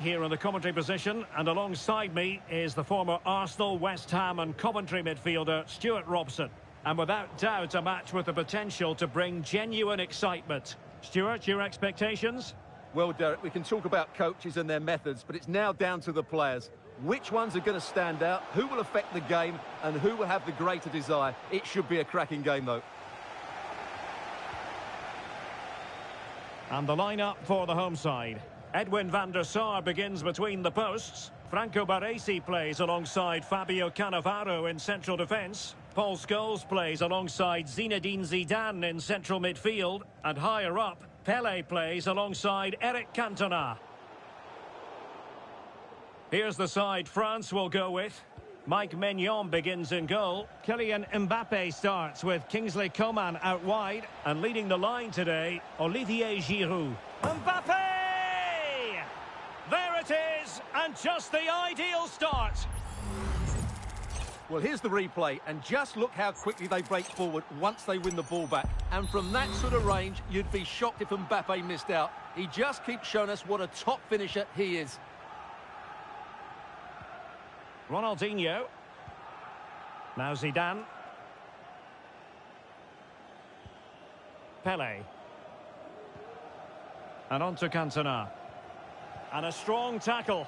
Here in the commentary position, and alongside me is the former Arsenal, West Ham and Coventry midfielder Stuart Robson. And without doubt a match with the potential to bring genuine excitement. Stuart, your expectations? Well, Derek, we can talk about coaches and their methods, but it's now down to the players. Which ones are going to stand out, who will affect the game, and who will have the greater desire? It should be a cracking game, though. And the lineup for the home side. Edwin van der Sar begins between the posts. Franco Baresi plays alongside Fabio Cannavaro in central defence. Paul Scholes plays alongside Zinedine Zidane in central midfield. And higher up, Pele plays alongside Eric Cantona. Here's the side France will go with. Mike Maignan begins in goal. Kylian Mbappe starts with Kingsley Coman out wide. And leading the line today, Olivier Giroud. Mbappe! There it is, and just the ideal start. Well, here's the replay, and just look how quickly they break forward once they win the ball back. And from that sort of range, you'd be shocked if Mbappe missed out. He just keeps showing us what a top finisher he is. Ronaldinho. Now Zidane. Pele. And on to Cantona. And a strong tackle.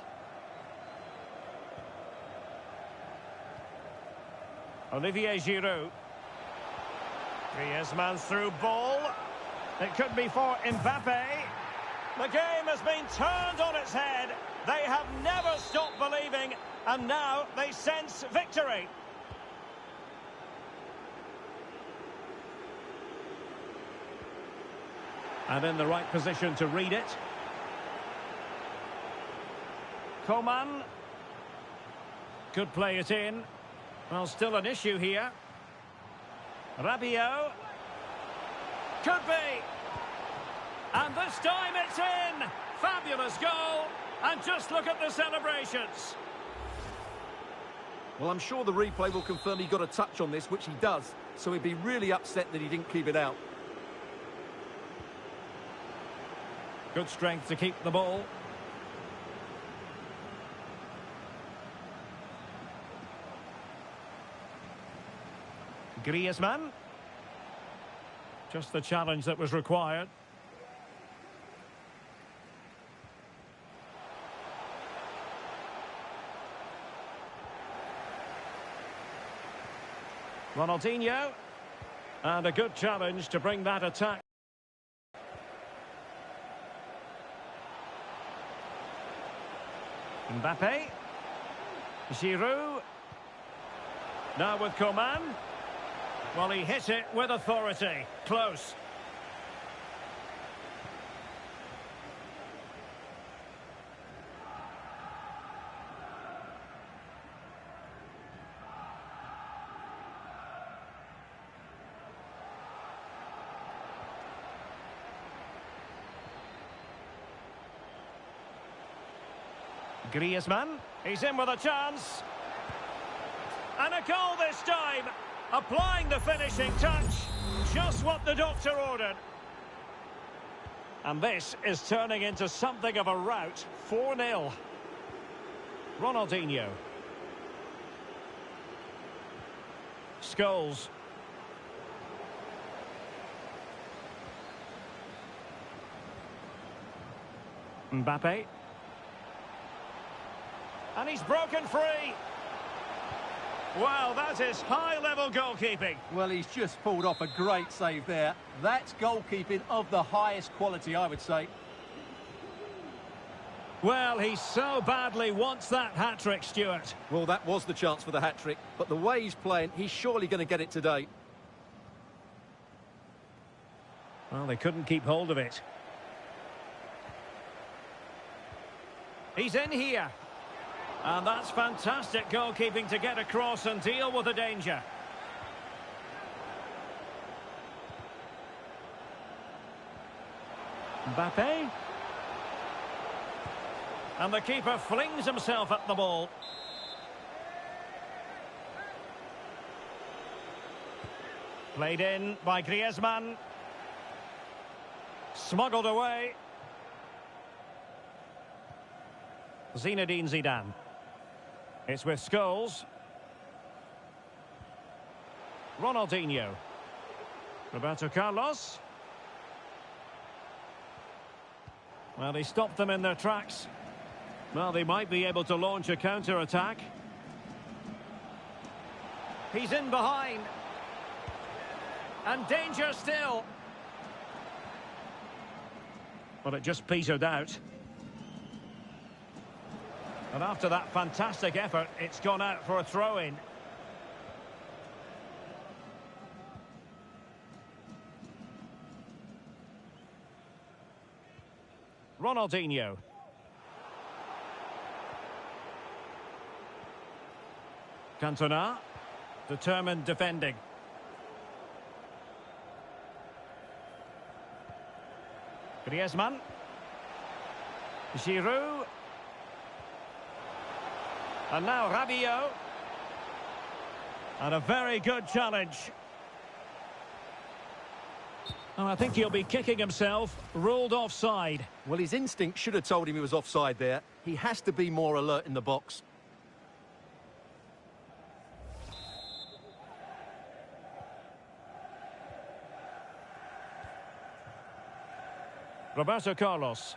Olivier Giroud. Griezmann's through ball. It could be for Mbappe. The game has been turned on its head. They have never stopped believing, and now they sense victory. And in the right position to read it. Coman. Could play it in. Well, still an issue here. Rabiot. Could be. And this time it's in. Fabulous goal. And just look at the celebrations. Well, I'm sure the replay will confirm he got a touch on this, which he does. So he'd be really upset that he didn't keep it out. Good strength to keep the ball. Griezmann. Just the challenge that was required. Ronaldinho. And a good challenge to bring that attack. Mbappe. Giroud. Now with Coman. Well, he hit it with authority. Close. Griezmann. He's in with a chance. And a goal this time. Applying the finishing touch. Just what the doctor ordered. And this is turning into something of a rout. 4-0. Ronaldinho. Scholes. Mbappe. And he's broken free. Well, that is high-level goalkeeping. Well, he's just pulled off a great save there. That's goalkeeping of the highest quality, I would say. Well, he so badly wants that hat-trick, Stuart. Well, that was the chance for the hat-trick, but the way he's playing, he's surely going to get it today. Well, they couldn't keep hold of it. He's in here. And that's fantastic goalkeeping to get across and deal with the danger. Mbappe. And the keeper flings himself at the ball. Played in by Griezmann. Smuggled away. Zinedine Zidane. It's with Scholes. Ronaldinho. Roberto Carlos. Well, he stopped them in their tracks. Well, they might be able to launch a counter-attack. He's in behind. And danger still. But it just petered out. And after that fantastic effort, it's gone out for a throw-in. Ronaldinho. Cantona. Determined defending. Griezmann. Giroud. And now Rabiot. And a very good challenge. And I think he'll be kicking himself. Ruled offside. Well, his instinct should have told him he was offside there. He has to be more alert in the box. Roberto Carlos.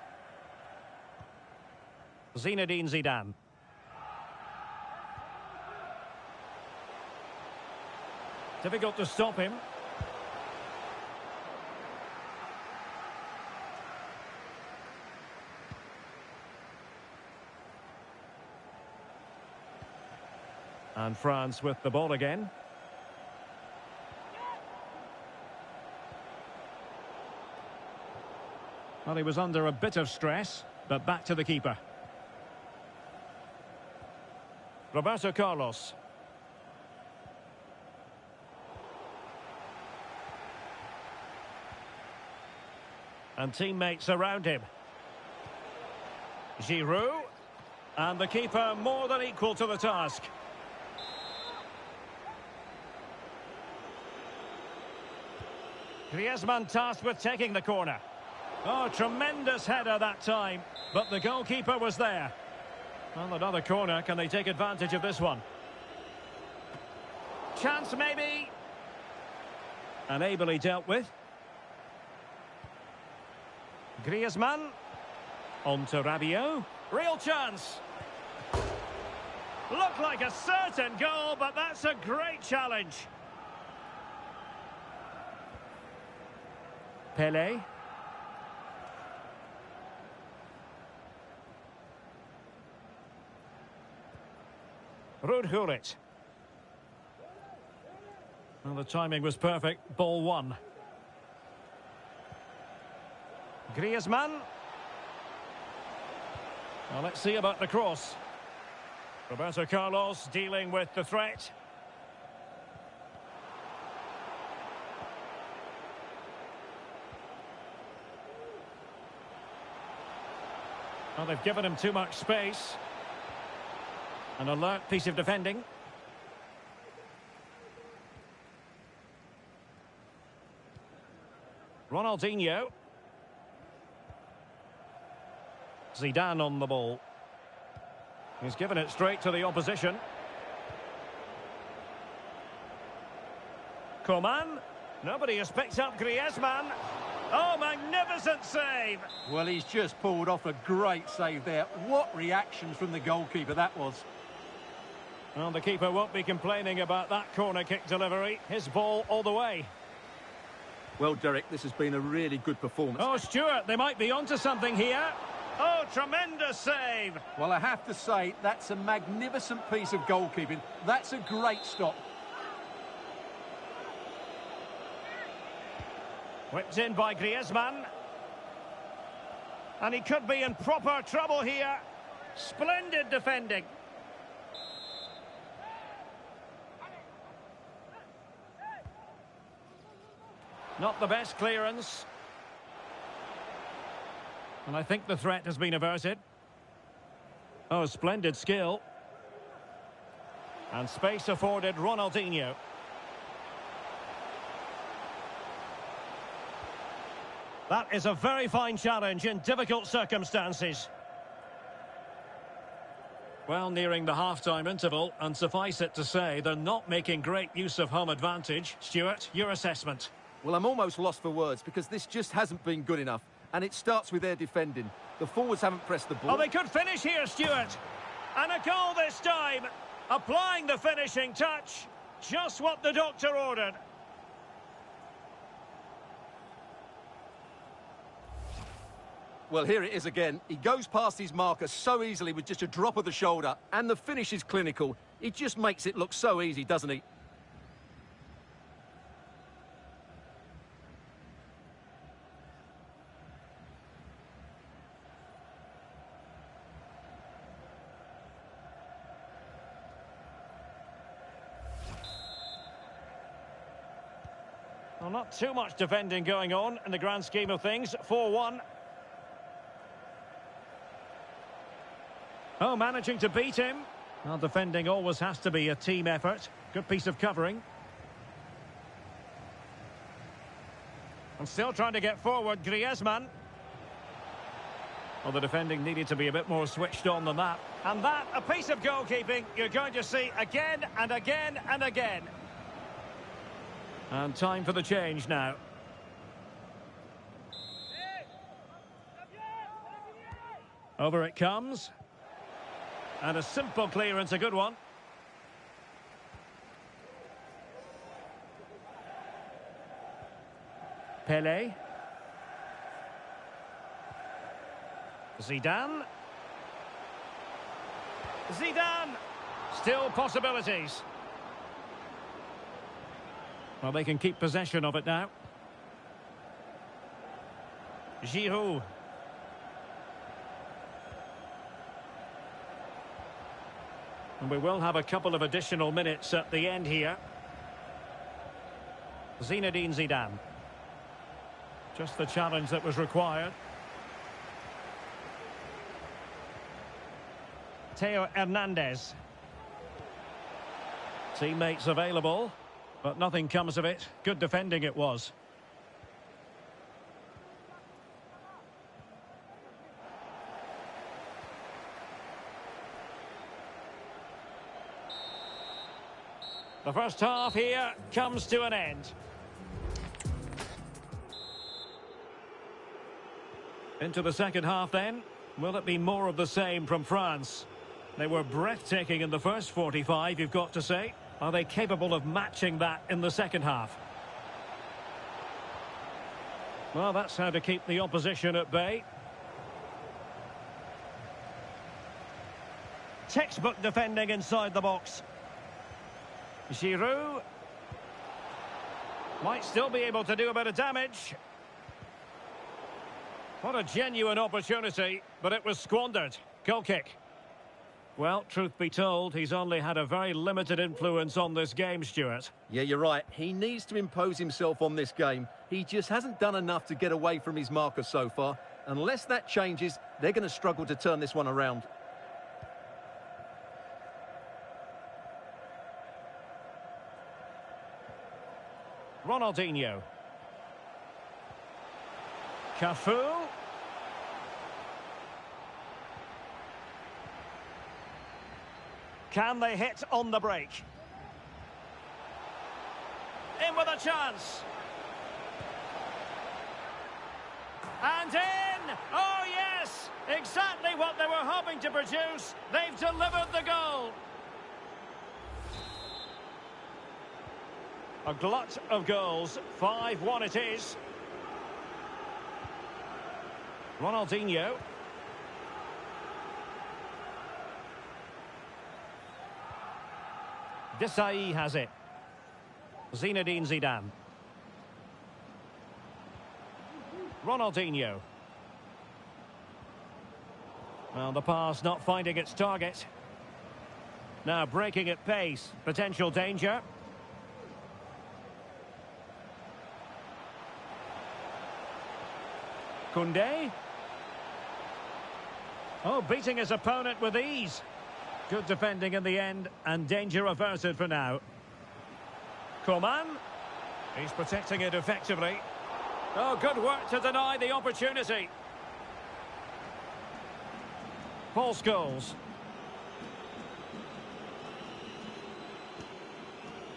Zinedine Zidane. Difficult to stop him. And France with the ball again. Well, he was under a bit of stress, but back to the keeper. Roberto Carlos. And teammates around him. Giroud. And the keeper more than equal to the task. Griezmann tasked with taking the corner. Oh, tremendous header that time. But the goalkeeper was there. Well, another corner. Can they take advantage of this one? Chance maybe. And ably dealt with. Griezmann. On to Rabiot. Real chance. Looked like a certain goal, but that's a great challenge. Pelé. Ruud Gullit. Well, the timing was perfect. Ball one. Griezmann. Well, let's see about the cross. Roberto Carlos dealing with the threat. Well, they've given him too much space. An alert piece of defending. Ronaldinho. Zidane on the ball. He's given it straight to the opposition. Coman. Nobody has picked up Griezmann. Oh, magnificent save! Well, he's just pulled off a great save there. What reaction from the goalkeeper that was. Well, the keeper won't be complaining about that corner kick delivery. His ball all the way. Well, Derek, this has been a really good performance. Oh, Stuart, they might be onto something here. Oh, tremendous save! Well, I have to say, that's a magnificent piece of goalkeeping. That's a great stop. Whipped in by Griezmann. And he could be in proper trouble here. Splendid defending. Not the best clearance. And I think the threat has been averted. Oh, splendid skill. And space afforded Ronaldinho. That is a very fine challenge in difficult circumstances. Well, nearing the half-time interval, and suffice it to say, they're not making great use of home advantage. Stuart, your assessment? Well, I'm almost lost for words because this just hasn't been good enough. And it starts with their defending. The forwards haven't pressed the ball. Oh, they could finish here, Stuart. And a goal this time. Applying the finishing touch. Just what the doctor ordered. Well, here it is again. He goes past his marker so easily with just a drop of the shoulder. And the finish is clinical. He just makes it look so easy, doesn't he? Well, not too much defending going on in the grand scheme of things. 4-1. Oh, managing to beat him. Well, defending always has to be a team effort. Good piece of covering. And still trying to get forward, Griezmann. Well, the defending needed to be a bit more switched on than that. And that, a piece of goalkeeping you're going to see again and again and again. And time for the change now. Over it comes. And a simple clearance, a good one. Pele. Zidane. Zidane! Still possibilities. Well, they can keep possession of it now. Giroud. And we will have a couple of additional minutes at the end here. Zinedine Zidane. Just the challenge that was required. Theo Hernandez. Teammates available, but nothing comes of it. Good defending it was. The first half here comes to an end. Into the second half then. Will it be more of the same from France? They were breathtaking in the first 45, you've got to say. Are they capable of matching that in the second half? Well, that's how to keep the opposition at bay. Textbook defending inside the box. Giroud might still be able to do a bit of damage. What a genuine opportunity, but it was squandered. Goal kick. Well, truth be told, he's only had a very limited influence on this game, Stuart. Yeah, you're right. He needs to impose himself on this game. He just hasn't done enough to get away from his marker so far. Unless that changes, they're going to struggle to turn this one around. Ronaldinho. Cafu. Can they hit on the break? In with a chance. And in! Oh yes! Exactly what they were hoping to produce. They've delivered the goal. A glut of goals. 5-1 it is. Ronaldinho. Desailly has it. Zinedine Zidane. Ronaldinho. Well, the pass not finding its target. Now breaking at pace. Potential danger. Koundé. Oh, beating his opponent with ease. Good defending in the end, and danger averted for now. Coman. He's protecting it effectively. Oh, good work to deny the opportunity. Paul Scholes.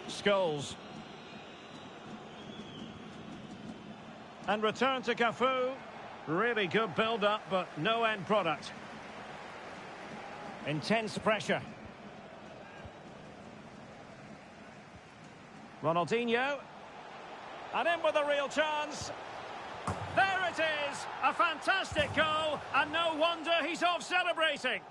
Scholes. And return to Cafu. Really good build-up, but no end product. Intense pressure. Ronaldinho. And in with a real chance. There it is! A fantastic goal, and no wonder he's off celebrating.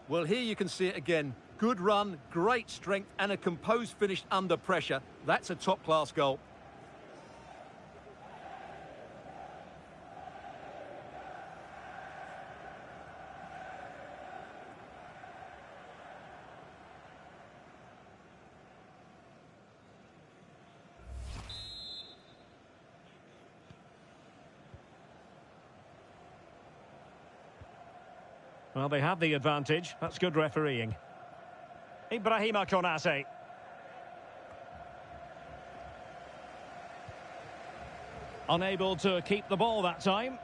Well, here you can see it again. Good run, great strength, and a composed finish under pressure. That's a top-class goal. Well, they have the advantage. That's good refereeing. Ibrahima Konate. Unable to keep the ball that time.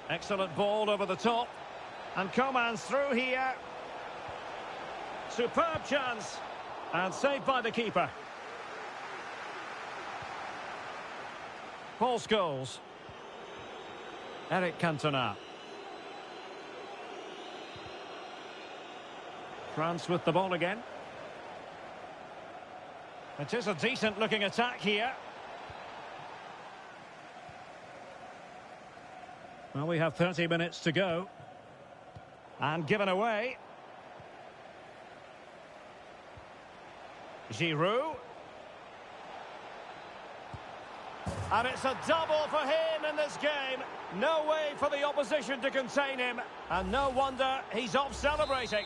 Excellent ball over the top. And Coman's through here. Superb chance. And saved by the keeper. Paul Scholes. Eric Cantona. France with the ball again. It is a decent looking attack here. Well, we have 30 minutes to go. And given away. Giroud. And it's a double for him in this game. No way for the opposition to contain him. And no wonder he's off celebrating.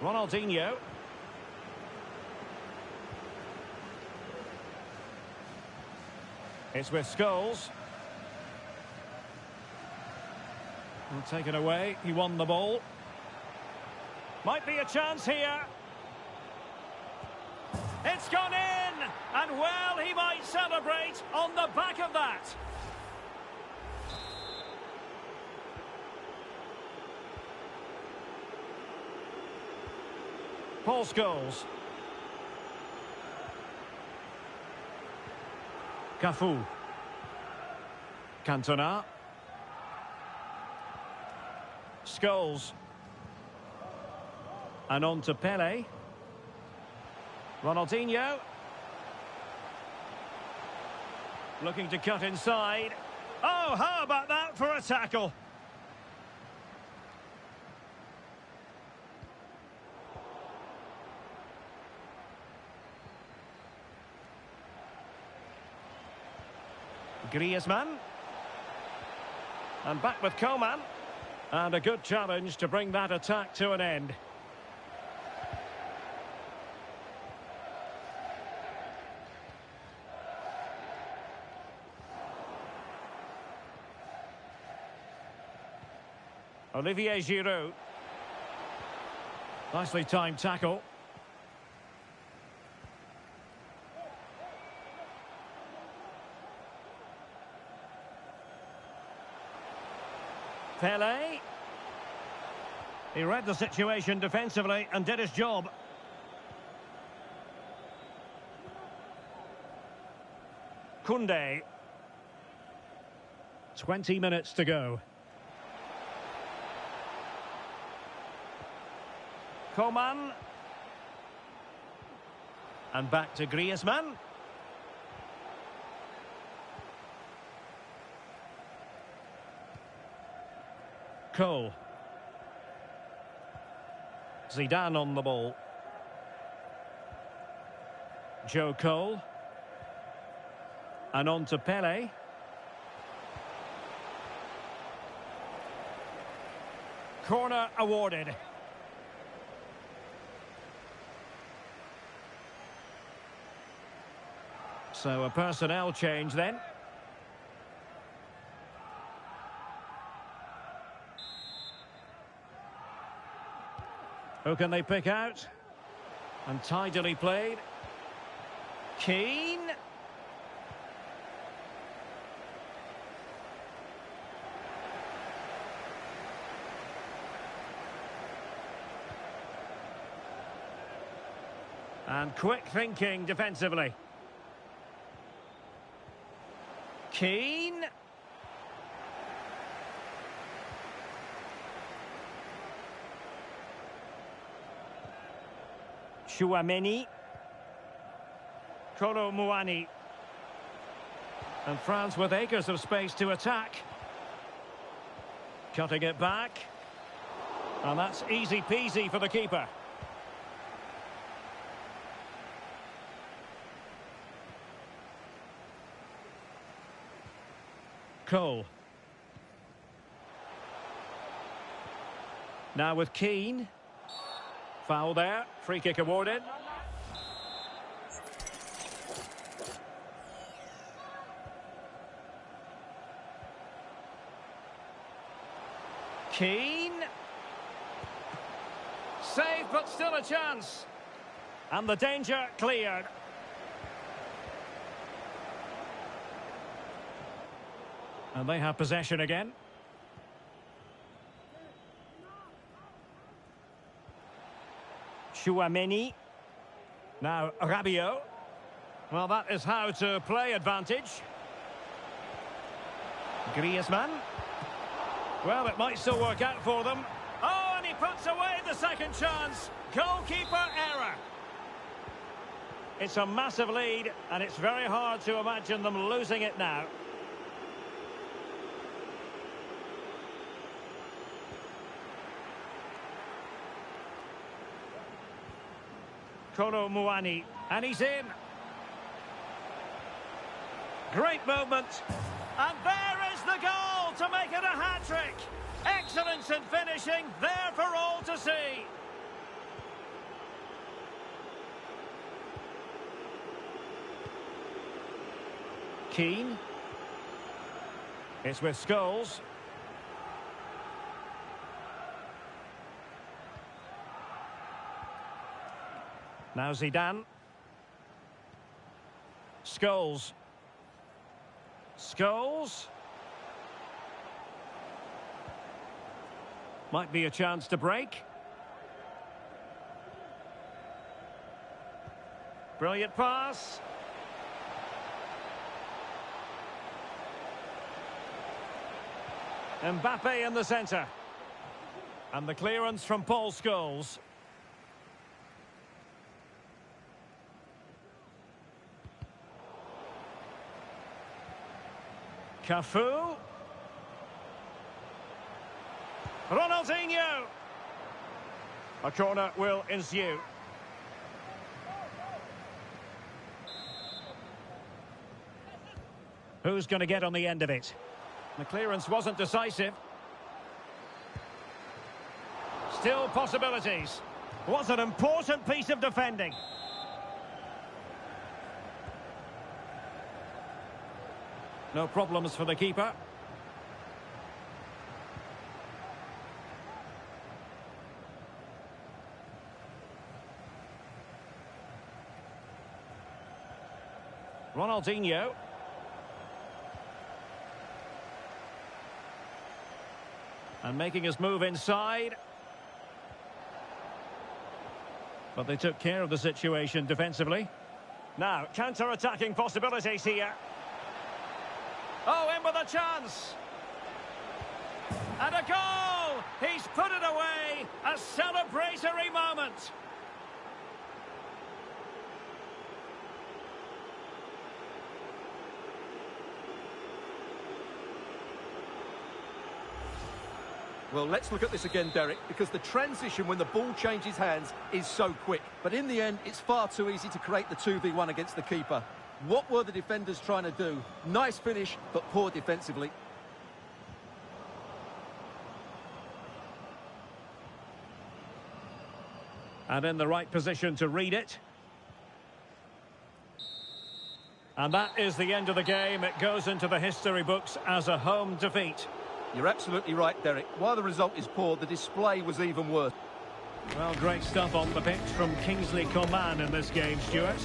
Ronaldinho. It's with Scholes. He'll take it away. He won the ball. Might be a chance here. It's gone in! And well, he might celebrate on the back of that. Paul Scholes. Cafu. Cantona. Scholes. And on to Pele. Ronaldinho. Looking to cut inside. Oh, how about that for a tackle? Griezmann. And back with Coman. And a good challenge to bring that attack to an end. Olivier Giroud. Nicely timed tackle. Pele. He read the situation defensively and did his job. Koundé. 20 minutes to go. Coman. And back to Griezmann. Cole. Zidane on the ball. Joe Cole. And on to Pele. Corner awarded. So a personnel change then. Who can they pick out? And tidily played. Keane. And quick thinking defensively. Keane. Chouameni. Kolo Muani. And France with acres of space to attack. Cutting it back. And that's easy peasy for the keeper. Cole. Now with Keane. Foul there. Free kick awarded. Keane. Save, but still a chance. And the danger cleared. And they have possession again. Chouameni. Now Rabiot. Well, that is how to play advantage. Griezmann. Well, it might still work out for them. Oh, and he puts away the second chance. Goalkeeper error. It's a massive lead, and it's very hard to imagine them losing it now. Kolo Muani, and he's in. Great movement. And there is the goal to make it a hat-trick. Excellence in finishing, there for all to see. Keane. It's with Scholes. Now Zidane. Scholes. Scholes. Might be a chance to break. Brilliant pass. Mbappe in the centre. And the clearance from Paul Scholes. Cafu. Ronaldinho. A corner will ensue. Who's going to get on the end of it? The clearance wasn't decisive. Still possibilities. What an important piece of defending. No problems for the keeper. Ronaldinho. And making his move inside. But they took care of the situation defensively. Now, counter-attacking possibilities here. Oh, in with a chance. And a goal! He's put it away. A celebratory moment. Well, let's look at this again, Derek, because the transition when the ball changes hands is so quick. But in the end, it's far too easy to create the 2v1 against the keeper. What were the defenders trying to do? Nice finish, but poor defensively. And in the right position to read it. And that is the end of the game. It goes into the history books as a home defeat. You're absolutely right, Derek. While the result is poor, the display was even worse. Well, great stuff on the pitch from Kingsley Coman in this game, Stuart.